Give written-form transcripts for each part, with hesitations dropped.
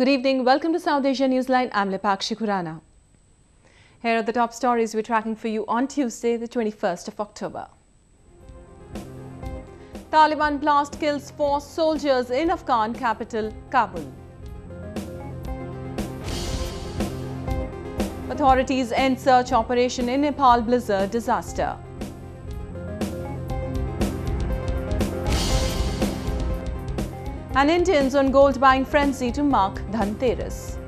Good evening. Welcome to South Asia Newsline. I'm Lepakshi Khurana. Here are the top stories we're tracking for you on Tuesday, the 21st of October. Taliban blast kills 4 soldiers in Afghan capital, Kabul. Authorities end search operation in Nepal blizzard disaster. And Indians on gold buying frenzy to mark Dhanteras.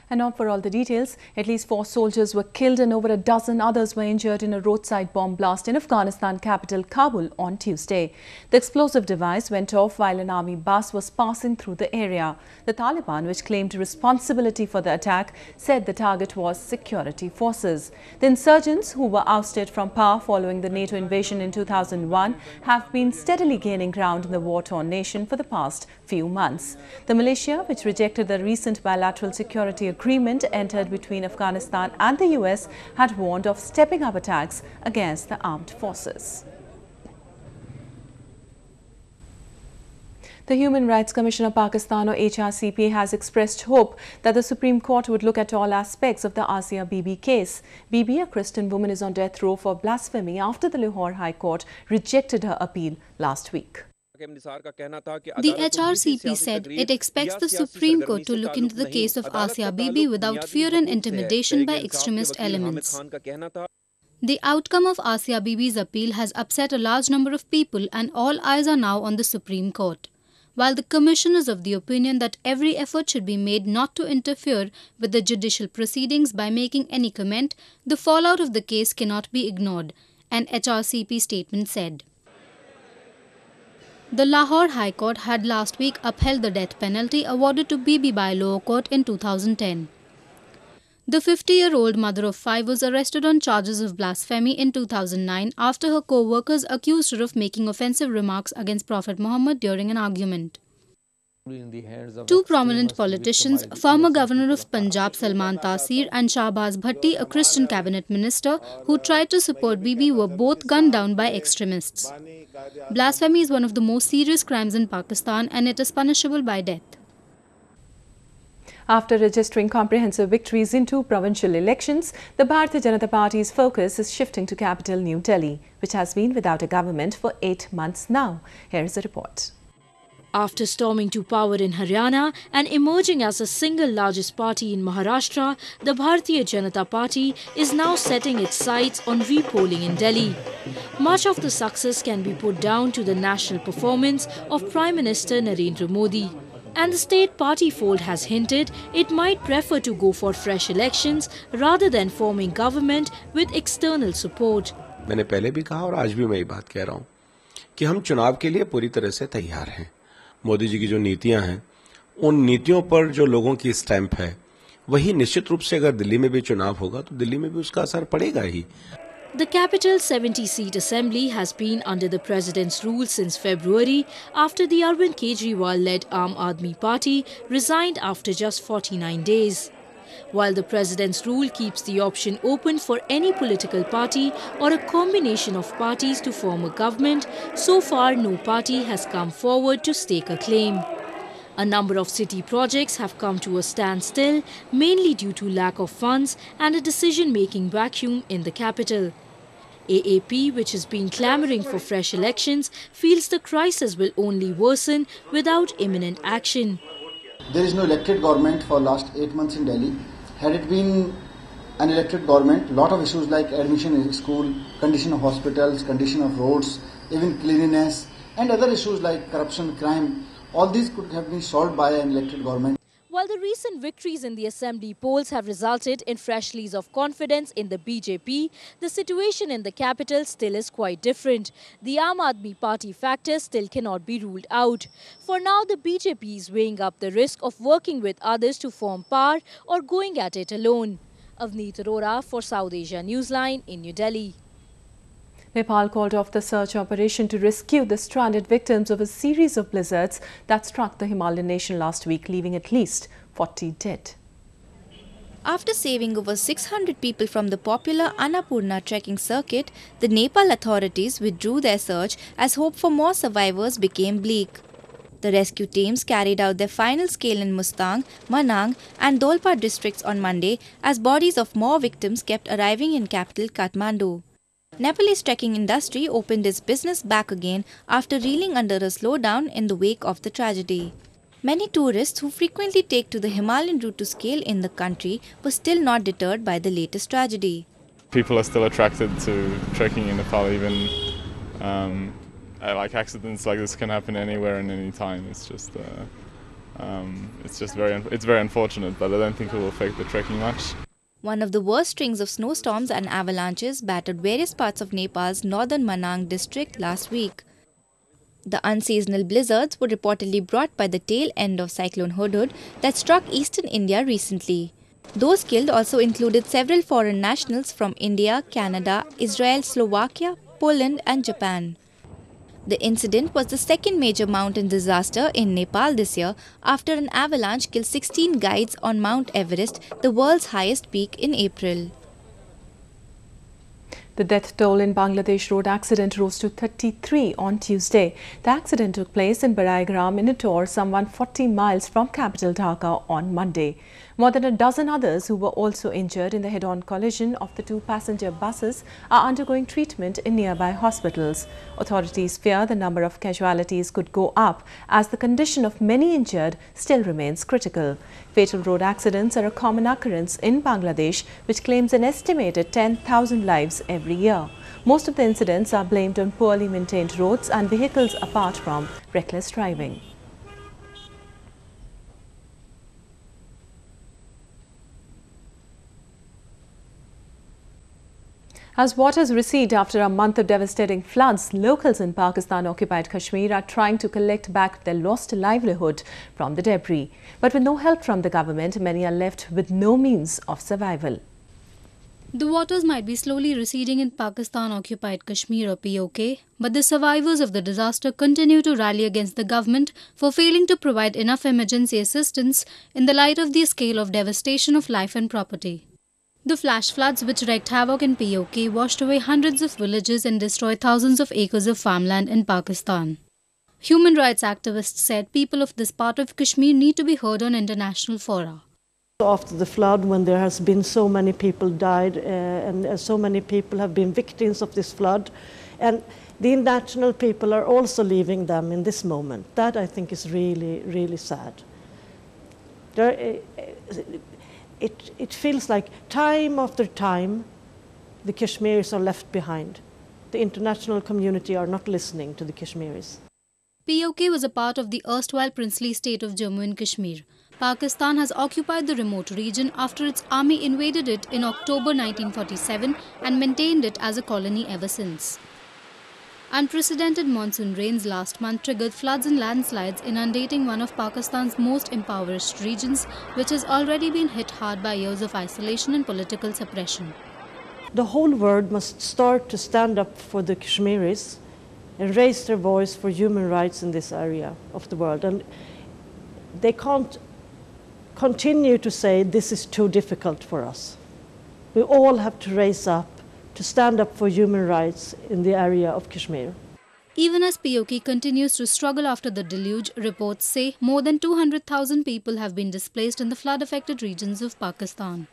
And now for all the details, at least 4 soldiers were killed and over a dozen others were injured in a roadside bomb blast in Afghanistan capital Kabul on Tuesday. The explosive device went off while an army bus was passing through the area. The Taliban, which claimed responsibility for the attack, said the target was security forces. The insurgents, who were ousted from power following the NATO invasion in 2001, have been steadily gaining ground in the war-torn nation for the past few months. The militia, which rejected the recent bilateral security agreement entered between Afghanistan and the US, had warned of stepping up attacks against the armed forces. The Human Rights Commission of Pakistan, or HRCP, has expressed hope that the Supreme Court would look at all aspects of the Asia Bibi case. Bibi, a Christian woman, is on death row for blasphemy after the Lahore High Court rejected her appeal last week. The HRCP said it expects the Supreme Court to look into the case of Asia Bibi without fear and intimidation by extremist elements. The outcome of Asia Bibi's appeal has upset a large number of people, and all eyes are now on the Supreme Court. While the Commission is of the opinion that every effort should be made not to interfere with the judicial proceedings by making any comment, the fallout of the case cannot be ignored, an HRCP statement said. The Lahore High Court had last week upheld the death penalty awarded to Bibi by lower court in 2010. The 50-year-old mother of 5 was arrested on charges of blasphemy in 2009 after her co-workers accused her of making offensive remarks against Prophet Muhammad during an argument. 2 prominent politicians, former Governor of Punjab Salman Taseer and Shahbaz Bhatti, a Christian cabinet minister who tried to support Bibi, were both gunned down by extremists. Blasphemy is one of the most serious crimes in Pakistan and it is punishable by death. After registering comprehensive victories in 2 provincial elections, the Bharatiya Janata Party's focus is shifting to capital New Delhi, which has been without a government for 8 months now. Here is a report. After storming to power in Haryana and emerging as the single largest party in Maharashtra, the Bharatiya Janata Party is now setting its sights on repolling in Delhi. Much of the success can be put down to the national performance of Prime Minister Narendra Modi. And the state party fold has hinted it might prefer to go for fresh elections rather than forming government with external support. मैंने पहले भी कहा और आज भी मैं ये बात कह रहा हूँ कि हम चुनाव के लिए पूरी तरह से तैयार हैं। मोदी जी की जो नीतियां हैं, उन नीतियों पर जो लोगों की स्टैंप है, वही निश्चित रूप से अगर दिल्ली में भी चुनाव होगा तो दिल्ली में भी उसका असर पड़ेगा ही। The capital's 70-seat assembly has been under the president's rule since February after the Arvind Kejriwal-led Aam Aadmi Party resigned after just 49 days. While the president's rule keeps the option open for any political party or a combination of parties to form a government, so far no party has come forward to stake a claim. A number of city projects have come to a standstill, mainly due to lack of funds and a decision-making vacuum in the capital. AAP, which has been clamouring for fresh elections, feels the crisis will only worsen without imminent action. There is no elected government for last 8 months in Delhi. Had it been an elected government, lot of issues like admission in school, condition of hospitals, condition of roads, even cleanliness, and other issues like corruption, crime, all these could have been solved by an elected government. While the recent victories in the assembly polls have resulted in fresh leads of confidence in the BJP, the situation in the capital still is quite different. The Aam Aadmi Party factor still cannot be ruled out. For now, the BJP is weighing up the risk of working with others to form power or going at it alone. Avneet Arora for South Asia Newsline in New Delhi. Nepal called off the search operation to rescue the stranded victims of a series of blizzards that struck the Himalayan nation last week, leaving at least 40 dead. After saving over 600 people from the popular Annapurna trekking circuit, the Nepal authorities withdrew their search as hope for more survivors became bleak. The rescue teams carried out their final scale in Mustang, Manang and Dolpa districts on Monday as bodies of more victims kept arriving in capital Kathmandu. Nepalese trekking industry opened its business back again after reeling under a slowdown in the wake of the tragedy. Many tourists who frequently take to the Himalayan route to scale in the country were still not deterred by the latest tragedy. People are still attracted to trekking in Nepal, even like accidents like this can happen anywhere and any time. It's just very unfortunate, but I don't think it will affect the trekking much. One of the worst strings of snowstorms and avalanches battered various parts of Nepal's northern Manang district last week. The unseasonal blizzards were reportedly brought by the tail end of Cyclone Hudhud that struck eastern India recently. Those killed also included several foreign nationals from India, Canada, Israel, Slovakia, Poland and Japan. The incident was the second major mountain disaster in Nepal this year after an avalanche killed 16 guides on Mount Everest, the world's highest peak, in April. The death toll in Bangladesh road accident rose to 33 on Tuesday. The accident took place in Baraigram in Tor, some 140 miles from capital Dhaka on Monday. More than a dozen others who were also injured in the head-on collision of the two passenger buses are undergoing treatment in nearby hospitals. Authorities fear the number of casualties could go up as the condition of many injured still remains critical. Fatal road accidents are a common occurrence in Bangladesh, which claims an estimated 10,000 lives every year. Most of the incidents are blamed on poorly maintained roads and vehicles apart from reckless driving. As waters recede after a month of devastating floods, locals in Pakistan-occupied Kashmir are trying to collect back their lost livelihood from the debris. But with no help from the government, many are left with no means of survival. The waters might be slowly receding in Pakistan-occupied Kashmir or POK, but the survivors of the disaster continue to rally against the government for failing to provide enough emergency assistance in the light of the scale of devastation of life and property. The flash floods which wreaked havoc in POK washed away hundreds of villages and destroyed thousands of acres of farmland in Pakistan. Human rights activists said people of this part of Kashmir need to be heard on international fora. After the flood, when there has been so many people died and so many people have been victims of this flood, and the international people are also leaving them in this moment. That I think is really, really sad. It feels like time after time the Kashmiris are left behind. The international community are not listening to the Kashmiris. POK was a part of the erstwhile princely state of Jammu and Kashmir. Pakistan has occupied the remote region after its army invaded it in October 1947 and maintained it as a colony ever since. Unprecedented monsoon rains last month triggered floods and landslides, inundating one of Pakistan's most impoverished regions, which has already been hit hard by years of isolation and political suppression. The whole world must start to stand up for the Kashmiris and raise their voice for human rights in this area of the world. And they can't continue to say this is too difficult for us. We all have to raise up to stand up for human rights in the area of Kashmir. Even as POK continues to struggle after the deluge, reports say more than 200,000 people have been displaced in the flood-affected regions of Pakistan.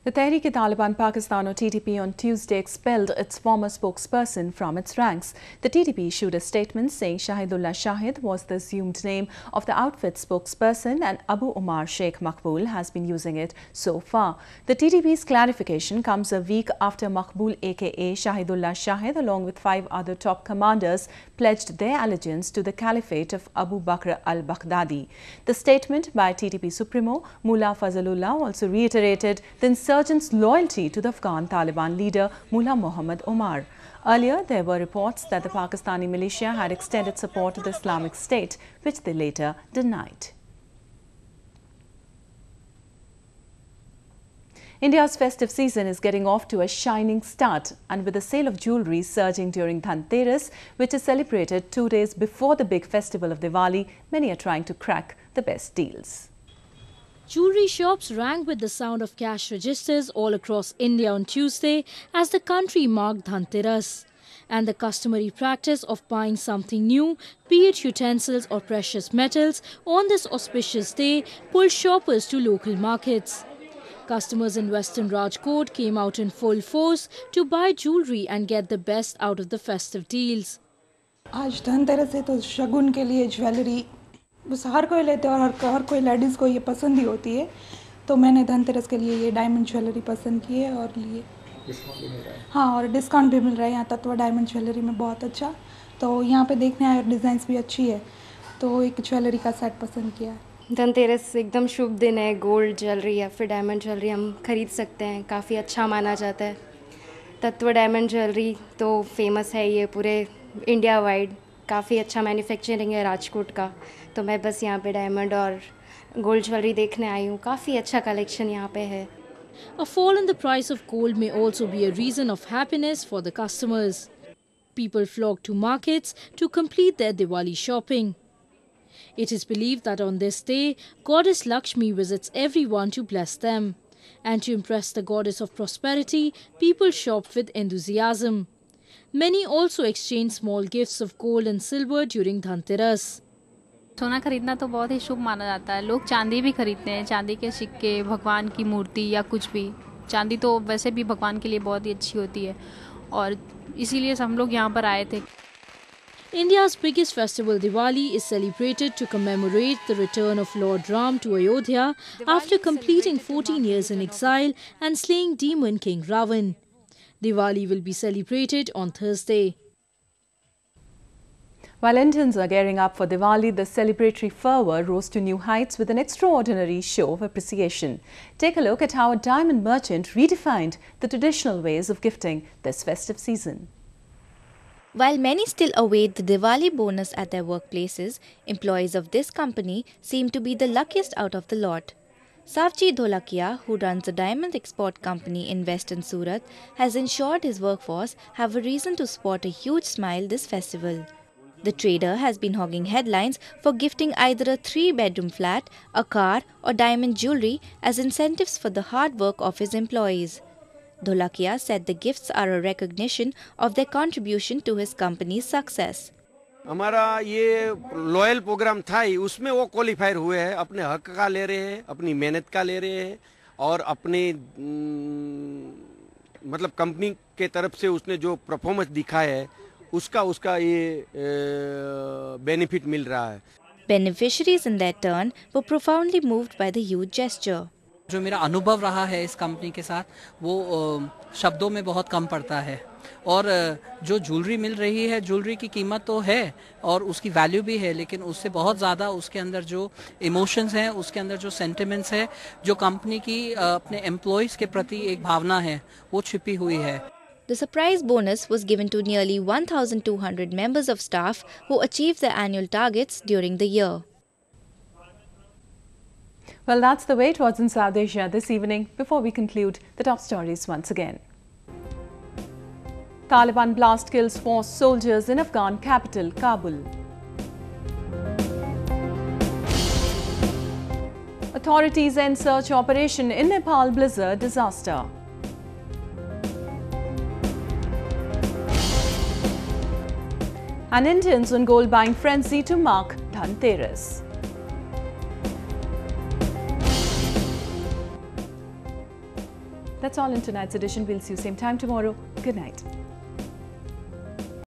The Tehreek-e-Taliban Pakistan or TTP on Tuesday expelled its former spokesperson from its ranks. The TTP issued a statement saying Shahidullah Shahid was the assumed name of the outfit's spokesperson and Abu Umar Sheikh Maqbul has been using it so far. The TTP's clarification comes a week after Maqbul aka Shahidullah Shahid along with 5 other top commanders pledged their allegiance to the caliphate of Abu Bakr al-Baghdadi. The statement by TTP Supremo Mullah Fazlullah also reiterated the insurgents' loyalty to the Afghan Taliban leader Mullah Muhammad Omar. Earlier, there were reports that the Pakistani militia had extended support to the Islamic State, which they later denied. India's festive season is getting off to a shining start, and with the sale of jewellery surging during Dhanteras, which is celebrated 2 days before the big festival of Diwali, many are trying to crack the best deals. Jewelry shops rang with the sound of cash registers all across India on Tuesday as the country marked Dhanteras. And the customary practice of buying something new, be it utensils or precious metals, on this auspicious day pulled shoppers to local markets. Customers in Western Rajkot came out in full force to buy jewelry and get the best out of the festive deals. आज धनतेरस है तो शगुन के लिए jewellery बस हर कोई लेते हैं और हर कोई लेडीज़ को ये पसंद ही होती है, तो मैंने धनतेरस के लिए ये डायमंड ज्वेलरी पसंद की है और लिए हाँ, और डिस्काउंट भी मिल रहा है यहाँ तत्व डायमंड ज्वेलरी में बहुत अच्छा, तो यहाँ पे देखने आए और डिज़ाइंस भी अच्छी है, तो एक ज्वेलरी का सेट पसंद किया है। धनतेरस एकदम शुभ दिन है, गोल्ड ज्वेलरी या फिर डायमंड ज्वेलरी हम खरीद सकते हैं, काफ़ी अच्छा माना जाता है। तत्व डायमंड ज्वेलरी तो फेमस है ये पूरे इंडिया वाइड, काफ़ी अच्छा मैन्युफैक्चरिंग है राजकोट का, तो मैं बस यहाँ पे डायमंड और गोल्ड ज्वेलरी देखने आई हूँ, काफ़ी अच्छा कलेक्शन यहाँ पे है। A fall in the price of gold may also be a reason of happiness for the customers. People flock to markets to complete their Diwali shopping. It is believed that on this day, Goddess Lakshmi visits everyone to bless them. And to impress the goddess of prosperity, people shop with enthusiasm. Many also exchange small gifts of gold and silver during Dhanteras. सोना खरीदना तो बहुत ही शुभ माना जाता है। लोग चांदी भी खरीदते हैं, चांदी के सिक्के, भगवान की मूर्ति या कुछ भी। चांदी तो वैसे भी भगवान के लिए बहुत ही अच्छी होती है और इसीलिए हम लोग यहाँ पर आए थे। India's biggest festival Diwali is celebrated to commemorate the return of Lord Ram to Ayodhya after completing 14 years in exile and slaying demon king Ravan. Diwali will be celebrated on Thursday. While Indians are gearing up for Diwali, the celebratory fervour rose to new heights with an extraordinary show of appreciation. Take a look at how a diamond merchant redefined the traditional ways of gifting this festive season. While many still await the Diwali bonus at their workplaces, employees of this company seem to be the luckiest out of the lot. Savji Dholakia, who runs a diamond export company in western Surat, has ensured his workforce have a reason to sport a huge smile this festival. The trader has been hogging headlines for gifting either a 3-bedroom flat, a car or diamond jewelry as incentives for the hard work of his employees. Dholakia said the gifts are a recognition of their contribution to his company's success. हमारा ये loyal programme था ही, उसमें वो qualifier हुए हैं, अपने हक का ले रहे हैं, अपनी मेहनत का ले रहे हैं और अपने मतलब कंपनी के तरफ से उसने जो परफॉर्मेंस दिखाया है उसका ये बेनिफिट मिल रहा है. Beneficiaries in their turn were profoundly moved by the huge gesture. जो मेरा अनुभव रहा है इस कंपनी के साथ वो शब्दों में बहुत कम पड़ता है और जो ज्वेलरी मिल रही है, ज्वेलरी की कीमत तो है और उसकी वैल्यू भी है, लेकिन उससे बहुत ज़्यादा उसके अंदर जो इमोशंस हैं, उसके अंदर जो सेंटिमेंट्स है, जो कंपनी की अपने एम्प्लॉयज़ के प्रति एक भावना है, वो छिपी हुई है. The surprise bonus was given to nearly 1,200 members of staff who achieved their annual targets during the year. Well, that's the way it was in South Asia this evening. Before we conclude, the top stories once again. Taliban blast kills 4 soldiers in Afghan capital, Kabul. Authorities end search operation in Nepal blizzard disaster. And Indians on gold buying frenzy to mark Dhanteras. That's all in tonight's edition. We'll see you same time tomorrow. Good night.